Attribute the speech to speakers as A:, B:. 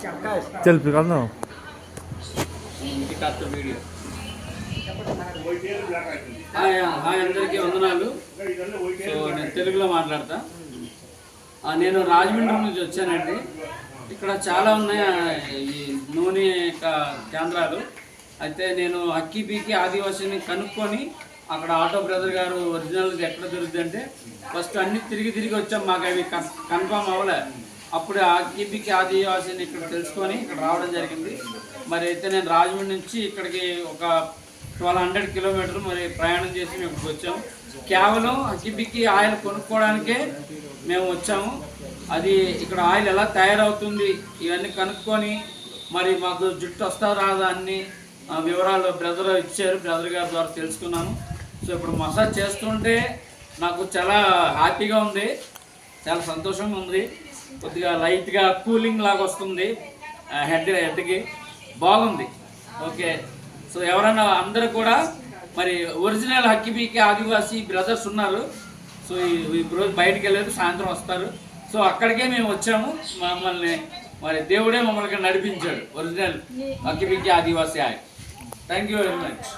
A: चल फिर करना
B: హాయ్ అందరికీ వందనాలు. సో నేను తెలుగులో మాట్లాడతా. నేను రాజమండ్రి నుంచి వచ్చానండి. ఇక్కడ చాలా ఉన్నాయి ఈ నూనె కేంద్రాలు. అయితే నేను అక్కిపీకి ఆదివాసిని కనుక్కొని అక్కడ ఆటో బ్రదర్ గారు ఒరిజినల్ ఎక్కడ దొరుకుతుంది అంటే ఫస్ట్ అన్ని తిరిగి వచ్చాం. మాకు అవి కన్ఫామ్ అవ్వలే. అప్పుడు అక్కిపీకి ఆదివాసిని ఇక్కడ తెలుసుకొని ఇక్కడ రావడం జరిగింది. మరి అయితే నేను రాజమండ్రి నుంచి ఇక్కడికి ఒక 1200 కిలోమీటర్లు మరి ప్రయాణం చేసి మేము ఇక్కడికి వచ్చాము. కేవలం అక్కిపీకి ఆయిల్ కొనుక్కోవడానికే మేము వచ్చాము. అది ఇక్కడ ఆయిల్ ఎలా తయారవుతుంది ఇవన్నీ కనుక్కొని మరి మాకు జుట్టు వస్తా రాదా అన్ని వివరాలు బ్రదర్ ఇచ్చారు. బ్రదర్ గారి ద్వారా తెలుసుకున్నాను. సో ఇప్పుడు మసాజ్ చేస్తుంటే నాకు చాలా హ్యాపీగా ఉంది, చాలా సంతోషంగా ఉంది. కొద్దిగా లైట్గా కూలింగ్ లాగా వస్తుంది హెడ్కి, బాగుంది. ఓకే, సో ఎవరైనా అందరూ కూడా మరి ఒరిజినల్ అక్కిపీకి ఆదివాసీ బ్రదర్స్ ఉన్నారు. సో ఈ రోజు బయటికి వెళ్ళారు, సాయంత్రం వస్తారు. సో అక్కడికే మేము వచ్చాము. మమ్మల్ని మరి దేవుడే మమ్మల్ని నడిపించాడు. ఒరిజినల్ అక్కిపీకి ఆదివాసీ ఆయన. Thank you very much.